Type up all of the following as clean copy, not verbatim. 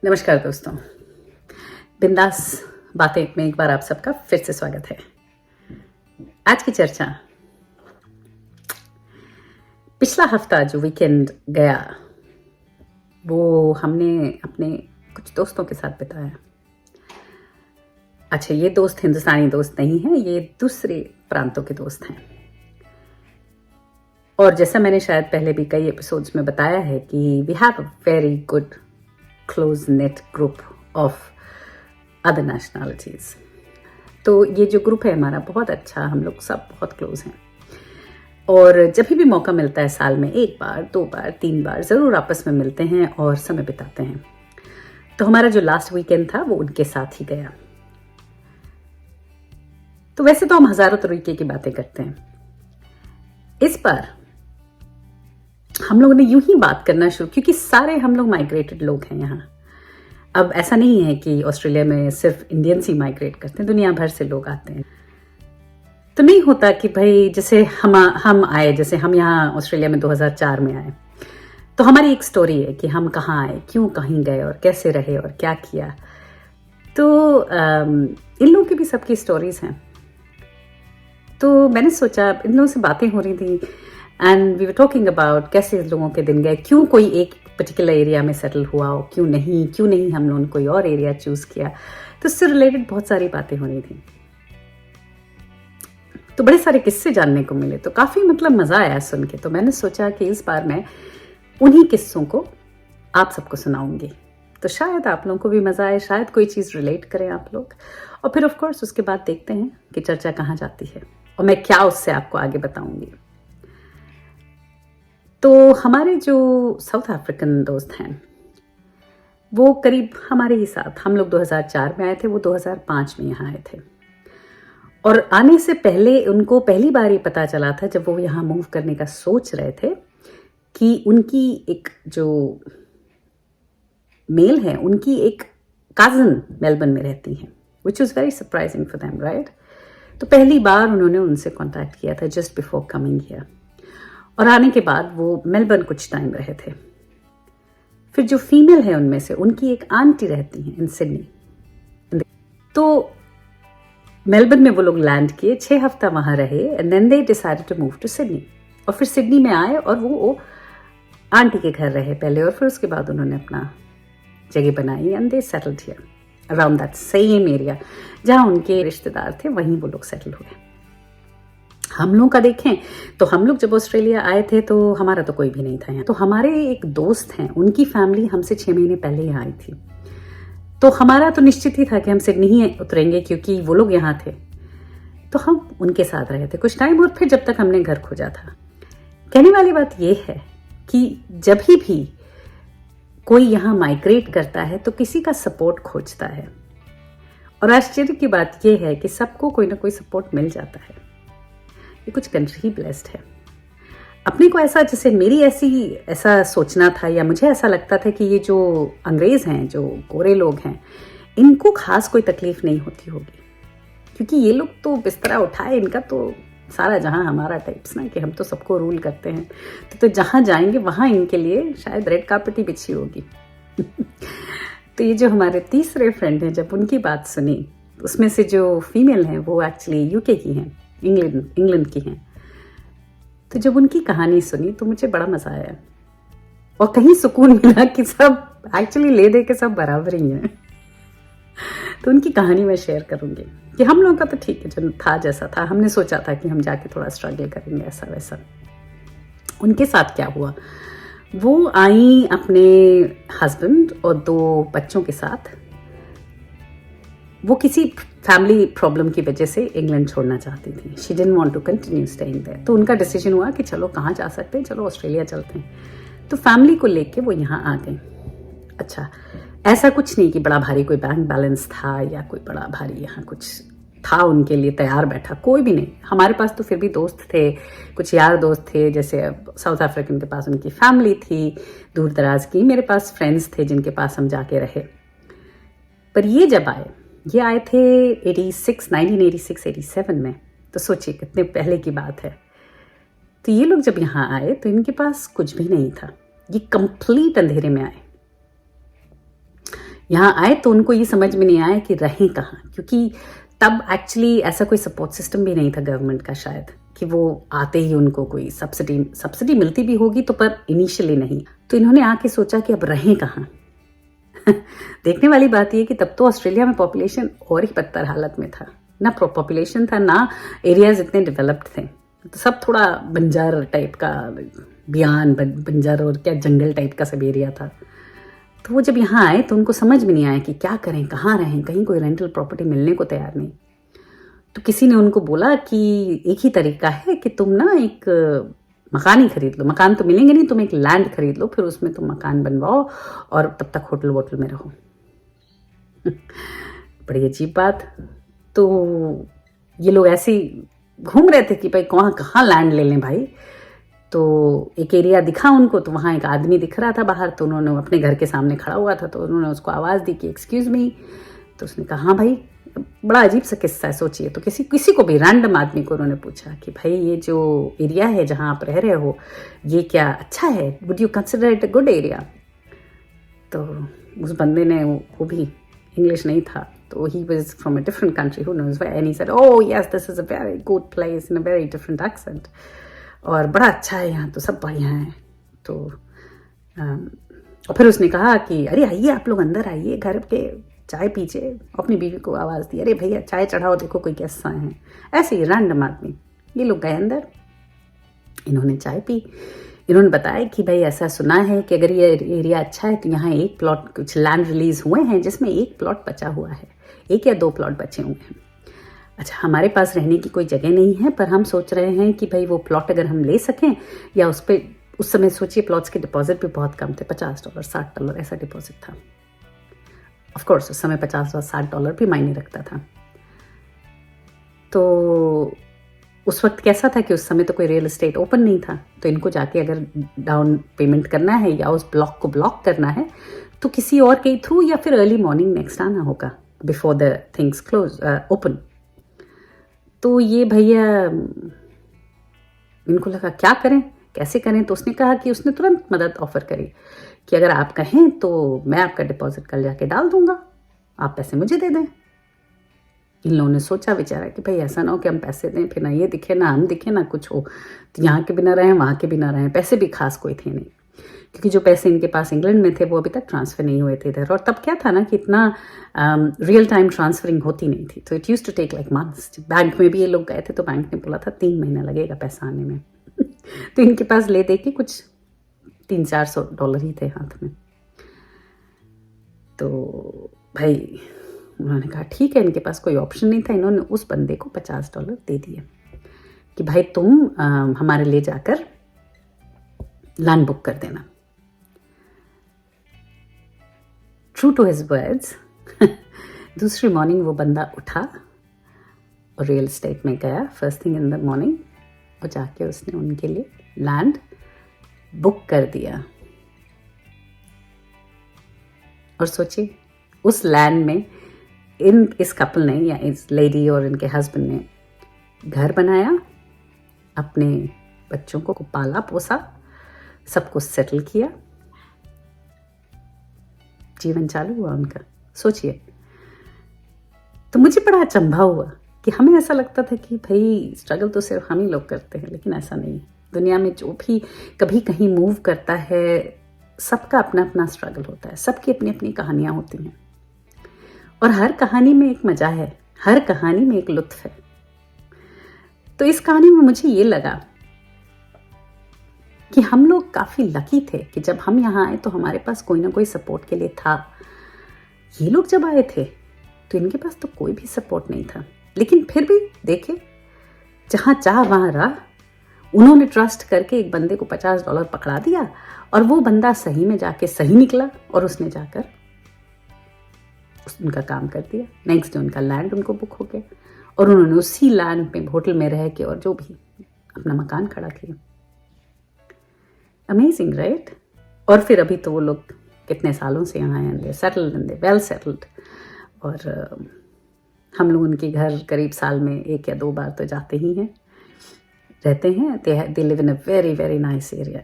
नमस्कार दोस्तों, बिंदास बातें में एक बार आप सबका फिर से स्वागत है। आज की चर्चा, पिछला हफ्ता जो वीकेंड गया वो हमने अपने कुछ दोस्तों के साथ बिताया। अच्छा, ये दोस्त हिंदुस्तानी दोस्त नहीं हैं, ये दूसरे प्रांतों के दोस्त हैं। और जैसा मैंने शायद पहले भी कई एपिसोड्स में बताया है कि we have a very good close knit group of other nationalities. तो ये जो ग्रुप है हमारा बहुत अच्छा, हम लोग सब बहुत क्लोज हैं और जब भी मौका मिलता है साल में एक बार, दो बार, तीन बार जरूर आपस में मिलते हैं और समय बिताते हैं। तो हमारा जो लास्ट वीकेंड था वो उनके साथ ही गया। तो वैसे तो हम हजारों तरीके की बातें करते हैं, इस बार हम लोगों ने यूं ही बात करना शुरू, क्योंकि सारे हम लोग माइग्रेटेड लोग हैं यहाँ। अब ऐसा नहीं है कि ऑस्ट्रेलिया में सिर्फ इंडियंस ही माइग्रेट करते हैं, दुनिया भर से लोग आते हैं। तो नहीं होता कि भाई जैसे हम आए, जैसे हम यहाँ ऑस्ट्रेलिया में 2004 में आए, तो हमारी एक स्टोरी है कि हम कहाँ आए, क्यों कहीं गए और कैसे रहे और क्या किया। तो इन लोगों की भी सबकी स्टोरीज हैं। तो मैंने सोचा, इन लोगों से बातें हो रही थी and we were talking about कैसे इस लोगों के दिन गए, क्यों कोई एक पर्टिकुलर एरिया में सेटल हुआ हो, क्यों नहीं हम लोगों ने कोई और एरिया चूज किया। तो इससे रिलेटेड बहुत सारी बातें हो रही थी, तो बड़े सारे किस्से जानने को मिले। तो काफी मजा आया सुन के। तो मैंने सोचा कि इस बार मैं उन्हीं किस्सों को आप सबको सुनाऊंगी, तो शायद आप लोगों को भी मजा आए, शायद कोई चीज रिलेट करें आप लोग। और फिर ऑफ कोर्स उसके बाद देखते हैं कि चर्चा कहाँ जाती है और मैं क्या उससे आपको आगे बताऊंगी। तो हमारे जो साउथ अफ्रीकन दोस्त हैं वो करीब हमारे ही साथ, हम लोग 2004 में आए थे, वो 2005 में यहाँ आए थे। और आने से पहले उनको पहली बार ये पता चला था जब वो यहाँ मूव करने का सोच रहे थे कि उनकी एक जो मेल है, उनकी एक कजिन मेलबर्न में रहती है, which was very surprising for them, right. तो पहली बार उन्होंने उनसे कॉन्टैक्ट किया था जस्ट बिफोर कमिंग हियर। और आने के बाद वो मेलबर्न कुछ टाइम रहे थे। फिर जो फीमेल है उनमें से, उनकी एक आंटी रहती हैं इन सिडनी। तो मेलबर्न में वो लोग लैंड किए, 6 हफ्ता वहां रहे and then they decided to move to Sydney. और फिर सिडनी में आए और वो आंटी के घर रहे पहले, और फिर उसके बाद उन्होंने अपना जगह बनाई and they settled here around that same area जहां उनके रिश्तेदार थे, वहीं वो लोग सेटल हुए। हम लोग का देखें तो हम लोग जब ऑस्ट्रेलिया आए थे तो हमारा तो कोई भी नहीं था यहाँ। तो हमारे एक दोस्त हैं, उनकी फैमिली हमसे 6 महीने पहले यहाँ आई थी। तो हमारा तो निश्चित ही था कि हम सिडनी ही उतरेंगे क्योंकि वो लोग यहाँ थे। तो हम उनके साथ रहे थे कुछ टाइम, और फिर जब तक हमने घर खोजा था। कहने वाली बात यह है कि जब भी कोई यहाँ माइग्रेट करता है तो किसी का सपोर्ट खोजता है, और आश्चर्य की बात यह है कि सबको कोई ना कोई सपोर्ट मिल जाता है। ये कुछ कंट्री ही ब्लेस्ड है। अपने को ऐसा, जैसे मेरी ऐसा सोचना था, या मुझे ऐसा लगता था कि ये जो अंग्रेज हैं, जो गोरे लोग हैं, इनको खास कोई तकलीफ नहीं होती होगी, क्योंकि ये लोग तो बिस्तरा उठाए, इनका तो सारा जहां हमारा टाइप्स ना, कि हम तो सबको रूल करते हैं। तो जहां जाएंगे वहां इनके लिए शायद रेड कार्पेट ही बिछी होगी। तो ये जो हमारे तीसरे फ्रेंड हैं, जब उनकी बात सुनी, उसमें से जो फीमेल हैं वो एक्चुअली यूके की हैं, इंग्लैंड की हैं। तो जब उनकी कहानी सुनी तो मुझे बड़ा मजा आया और कहीं सुकून मिला कि सब एक्चुअली ले दे के सब बराबर ही हैं। तो उनकी कहानी मैं शेयर करूंगी कि हम लोगों का तो ठीक है, जो था जैसा था, हमने सोचा था कि हम जाके थोड़ा स्ट्रगल करेंगे ऐसा वैसा। उनके साथ क्या हुआ, वो आई अपने हस्बैंड और 2 बच्चों के साथ। वो किसी फैमिली प्रॉब्लम की वजह से इंग्लैंड छोड़ना चाहती थी। She didn't want to continue staying there. तो उनका डिसीजन हुआ कि चलो कहाँ जा सकते हैं, चलो ऑस्ट्रेलिया चलते हैं। तो फैमिली को लेके वो यहाँ आ गई। अच्छा, ऐसा कुछ नहीं कि बड़ा भारी कोई बैंक बैलेंस था या कोई बड़ा भारी यहाँ कुछ था उनके लिए तैयार बैठा, कोई भी नहीं। हमारे पास तो फिर भी दोस्त थे, कुछ यार दोस्त थे, जैसे साउथ अफ्रीकन के पास उनकी फैमिली थी दूर दराज की, मेरे पास फ्रेंड्स थे जिनके पास हम जाके रहे। पर ये जब आए थे 1986-87 में, तो सोचिए कितने पहले की बात है। तो ये लोग जब यहाँ आए तो इनके पास कुछ भी नहीं था, ये कंप्लीट अंधेरे में आए। यहाँ आए तो उनको ये समझ में नहीं आया कि रहें कहाँ, क्योंकि तब एक्चुअली ऐसा कोई सपोर्ट सिस्टम भी नहीं था गवर्नमेंट का शायद, कि वो आते ही उनको कोई सब्सिडी मिलती भी होगी तो पर इनिशियली नहीं। तो इन्होंने आके सोचा कि अब रहें कहाँ। देखने वाली बात ये कि तब तो ऑस्ट्रेलिया में पॉपुलेशन और ही बदतर हालत में था, ना पॉपुलेशन था ना एरियाज इतने डेवलप्ड थे, तो सब थोड़ा बंजर टाइप का, बियान बंजर और क्या जंगल टाइप का सब एरिया था। तो वो जब यहाँ आए तो उनको समझ में नहीं आया कि क्या करें, कहाँ रहें, कहीं कोई रेंटल प्रॉपर्टी मिलने को तैयार नहीं। तो किसी ने उनको बोला कि एक ही तरीका है कि तुम ना एक मकान ही खरीद लो, मकान तो मिलेंगे नहीं, तुम एक लैंड खरीद लो, फिर उसमें तुम मकान बनवाओ और तब तक होटल वोटल में रहो। बड़ी अजीब बात। तो ये लोग ऐसे ही घूम रहे थे कि भाई कहाँ लैंड ले लें भाई। तो एक एरिया दिखा उनको, तो वहाँ एक आदमी दिख रहा था बाहर, तो उन्होंने अपने घर के सामने खड़ा हुआ था, तो उन्होंने उसको आवाज़ दी कि एक्सक्यूज़ मी। तो उसने कहा हाँ भाई। बड़ा अजीब सा किस्सा है, सोचिए। तो किसी को भी रैंडम आदमी को उन्होंने पूछा कि भाई ये जो एरिया है जहाँ आप रह रहे हो, ये क्या अच्छा है, would you consider it a good area. तो उस बंदे ने, वो भी इंग्लिश नहीं था, तो he was from a different country, who knows where, and he said oh yes this is a very good place in a very different accent, और बड़ा अच्छा है यहाँ, तो सब बढ़िया है। तो और फिर उसने कहा कि अरे आइए आप लोग अंदर आइए, घर के चाय पीजिए। अपनी बीवी को आवाज़ दी, अरे भैया चाय चढ़ाओ, देखो कोई गेस्ट आए हैं। ऐसे ही रैंडम आदमी। ये लोग गए अंदर, इन्होंने चाय पी। इन्होंने बताया कि भाई ऐसा सुना है कि अगर ये एरिया अच्छा है तो यहाँ एक प्लॉट, कुछ लैंड रिलीज हुए हैं जिसमें एक प्लॉट बचा हुआ है, 1 या 2 प्लॉट बचे हुए हैं। अच्छा, हमारे पास रहने की कोई जगह नहीं है, पर हम सोच रहे हैं कि भाई वो प्लॉट अगर हम ले सकें, या उस पर, उस समय सोचिए प्लॉट्स के डिपॉजिट भी बहुत कम थे, $50 $60 ऐसा डिपॉजिट था। ऑफ कोर्स उस समय $50 और $60 भी मायने रखता था। तो उस वक्त कैसा था कि उस समय तो कोई रियल एस्टेट ओपन नहीं था, तो इनको जाके अगर डाउन पेमेंट करना है या उस ब्लॉक को ब्लॉक करना है तो किसी और के थ्रू या फिर अर्ली मॉर्निंग नेक्स्ट आना होगा before the things close open. तो ये भैया, इनको लगा क्या करें, कैसे करें। तो उसने कहा कि उसने तुरंत मदद ऑफर करी कि अगर आप कहें तो मैं आपका डिपॉजिट कल जाके डाल दूंगा, आप पैसे मुझे दे दें। इन लोगों ने सोचा विचारा कि भाई ऐसा ना हो कि हम पैसे दें फिर ना ये दिखे ना हम दिखे ना कुछ हो, तो यहाँ के भी ना रहें वहाँ के भी ना रहें। पैसे भी खास कोई थे नहीं, क्योंकि जो पैसे इनके पास इंग्लैंड में थे वो अभी तक ट्रांसफ़र नहीं हुए थे इधर। और तब क्या था ना कि इतना रियल टाइम ट्रांसफरिंग होती नहीं थी, तो it use to take like months. Bank में भी ये लोग गए थे तो बैंक ने बोला था 3 महीना लगेगा पैसा आने में। तो इनके पास ले दे के कुछ $300-400 ही थे हाथ में। तो भाई उन्होंने कहा ठीक है, इनके पास कोई ऑप्शन नहीं था। इन्होंने उस बंदे को $50 दे दिए कि भाई तुम हमारे ले जाकर लैंड बुक कर देना। ट्रू टू हिज वर्ड्स, दूसरी मॉर्निंग वो बंदा उठा और रियल एस्टेट में गया first thing in the morning, और जाके उसने उनके लिए लैंड बुक कर दिया। और सोचिए उस लैंड में इस कपल ने या इस लेडी और इनके हस्बैंड ने घर बनाया, अपने बच्चों को पाला पोसा, सबको सेटल किया, जीवन चालू हुआ उनका। सोचिए। तो मुझे बड़ा अचंभा हुआ कि हमें ऐसा लगता था कि भाई स्ट्रगल तो सिर्फ हम ही लोग करते हैं, लेकिन ऐसा नहीं। दुनिया में जो भी कभी कहीं मूव करता है, सबका अपना अपना स्ट्रगल होता है, सबकी अपनी अपनी कहानियां होती हैं, और हर कहानी में एक मजा है, हर कहानी में एक लुत्फ है। तो इस कहानी में मुझे ये लगा कि हम लोग काफ़ी लकी थे कि जब हम यहाँ आए तो हमारे पास कोई ना कोई सपोर्ट के लिए था। ये लोग जब आए थे तो इनके पास तो कोई भी सपोर्ट नहीं था, लेकिन फिर भी देखे जहाँ चाह वहाँ राह। उन्होंने ट्रस्ट करके एक बंदे को $50 पकड़ा दिया, और वो बंदा सही में जाके सही निकला, और उसने जाकर उनका काम कर दिया। नेक्स्ट डे उनका लैंड उनको बुक हो गया, और उन्होंने उसी लैंड पे होटल में रह के और जो भी अपना मकान खड़ा किया। Amazing right. और फिर अभी तो वो लोग कितने सालों से यहाँ हैं, सेटल्ड एंड वेल सेटल्ड। और हम लोग उनके घर करीब साल में 1 या 2 बार तो जाते ही हैं। रहते हैं, they live in a very very nice area.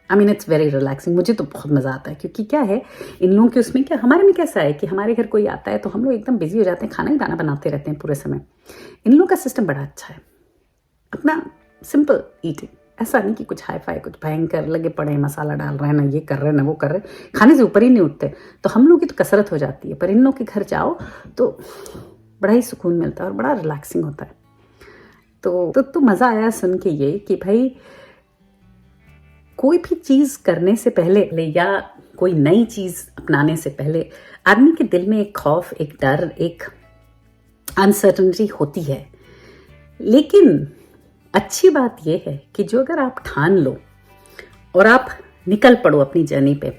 I mean it's very relaxing. मुझे तो बहुत मज़ा आता है, क्योंकि क्या है इन लोगों के उसमें, क्या हमारे में कैसा है कि हमारे घर कोई आता है तो हम लोग एकदम बिजी हो जाते हैं, खाना ही खाना बनाते रहते हैं पूरे समय। इन लोगों का सिस्टम बड़ा अच्छा है, अपना सिंपल ईटिंग, ऐसा नहीं कि कुछ हाई फाई, कुछ भयंकर लगे पड़े हैं, मसाला डाल रहे हैं, ना ये कर रहे हैं ना वो कर रहे हैं, खाने से ऊपर ही नहीं उठते। तो हम लोग की तो कसरत हो जाती है, पर इन लोग के घर जाओ तो बड़ा ही सुकून मिलता है और बड़ा रिलैक्सिंग होता है। तो मज़ा आया सुन के ये कि भाई कोई भी चीज़ करने से पहले या कोई नई चीज़ अपनाने से पहले आदमी के दिल में एक खौफ, एक डर, एक अनसर्टनिटी होती है। लेकिन अच्छी बात यह है कि जो अगर आप ठान लो और आप निकल पड़ो अपनी जर्नी पे,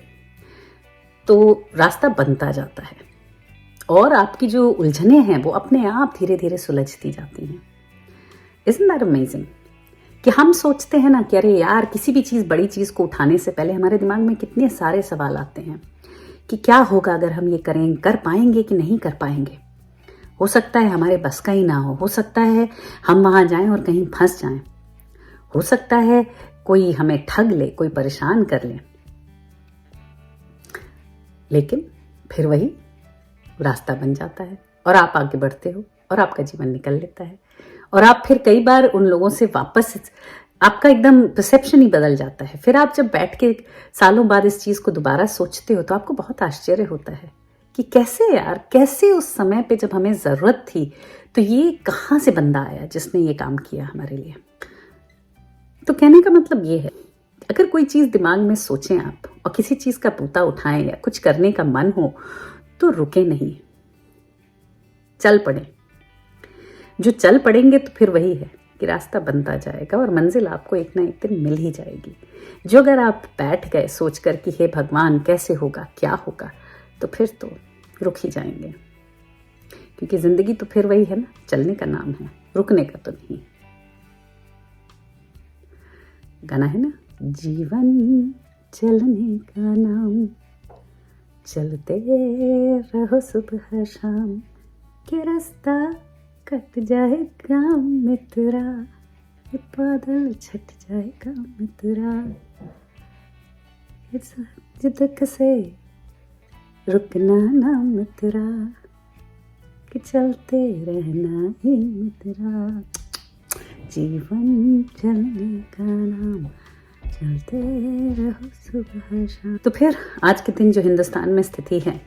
तो रास्ता बनता जाता है और आपकी जो उलझने हैं वो अपने आप धीरे धीरे सुलझती जाती हैं। Isn't that amazing? कि हम सोचते हैं ना कि अरे यार, किसी भी चीज़, बड़ी चीज़ को उठाने से पहले हमारे दिमाग में कितने सारे सवाल आते हैं कि क्या होगा अगर हम ये करें, कर पाएंगे कि नहीं कर पाएंगे। हो सकता है हमारे बस का ही ना हो सकता है हम वहाँ जाएं और कहीं फंस जाएं, हो सकता है कोई हमें ठग ले, कोई परेशान कर ले। लेकिन फिर वही रास्ता बन जाता है और आप आगे बढ़ते हो और आपका जीवन निकल लेता है और आप फिर कई बार उन लोगों से वापस, आपका एकदम परसेप्शन ही बदल जाता है। फिर आप जब बैठ के सालों बाद इस चीज़ को दोबारा सोचते हो तो आपको बहुत आश्चर्य होता है कि कैसे यार, कैसे उस समय पे जब हमें ज़रूरत थी तो ये कहाँ से बंदा आया जिसने ये काम किया हमारे लिए। तो कहने का मतलब ये है, अगर कोई चीज़ दिमाग में सोचें आप और किसी चीज़ का पूता उठाएं या कुछ करने का मन हो तो रुके नहीं, चल पड़े। जो चल पड़ेंगे तो फिर वही है कि रास्ता बनता जाएगा और मंजिल आपको एक ना एक दिन मिल ही जाएगी। जो अगर आप बैठ गए सोच कर कि हे भगवान कैसे होगा, क्या होगा, तो फिर तो रुक ही जाएंगे, क्योंकि ज़िंदगी तो फिर वही है ना, चलने का नाम है, रुकने का तो नहीं। गाना है ना, जीवन चलने का नाम, चलते रहो सुबह शाम, के रास्ता कट जाएगा मित्रा, ये बादल छट जाएगा मित्रा, जिद से रुकना ना मित्रा, कि चलते रहना ही मित्रा, जीवन चलने का नाम, चलते रहो सुबह शाम। तो फिर आज के दिन जो हिंदुस्तान में स्थिति है,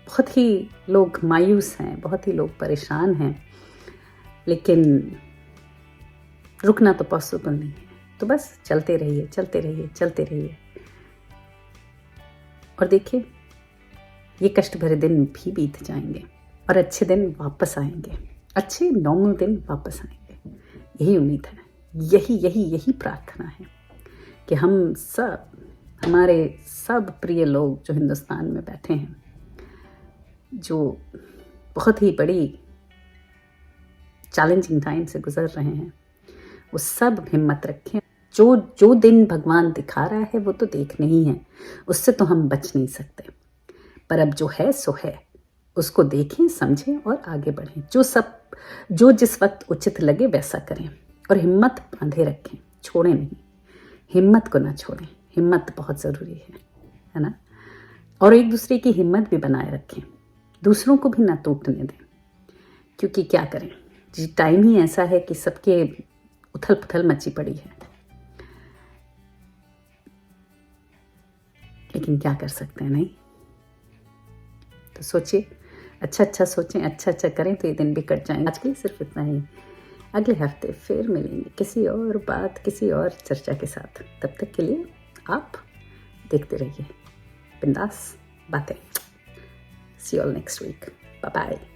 बहुत ही लोग मायूस हैं, बहुत ही लोग परेशान हैं, लेकिन रुकना तो पॉसिबल नहीं है। तो बस चलते रहिए, चलते रहिए, चलते रहिए और देखिए ये कष्ट भरे दिन भी बीत जाएंगे और अच्छे दिन वापस आएंगे, अच्छे नॉर्मल दिन वापस आएंगे। यही उम्मीद है, यही प्रार्थना है कि हम सब, हमारे सब प्रिय लोग जो हिंदुस्तान में बैठे हैं, जो बहुत ही बड़ी चैलेंजिंग टाइम से गुजर रहे हैं, वो सब हिम्मत रखें। जो दिन भगवान दिखा रहा है वो तो देखने ही है, उससे तो हम बच नहीं सकते, पर अब जो है सो है, उसको देखें, समझें और आगे बढ़ें। जो जिस वक्त उचित लगे वैसा करें और हिम्मत बांधे रखें, छोड़ें नहीं, हिम्मत को ना छोड़ें, हिम्मत बहुत ज़रूरी है ना। और एक दूसरे की हिम्मत भी बनाए रखें, दूसरों को भी ना टूटने दें, क्योंकि क्या करें, जी टाइम ही ऐसा है कि सबके उथल पुथल मची पड़ी है, लेकिन क्या कर सकते हैं, नहीं। तो सोचिए, अच्छा सोचें, अच्छा करें तो ये दिन भी कट जाएंगे। आज के लिए सिर्फ इतना ही, अगले हफ्ते फिर मिलेंगे किसी और बात, किसी और चर्चा के साथ। तब तक के लिए आप देखते रहिए बिंदास बातें। See you all next week. Bye bye.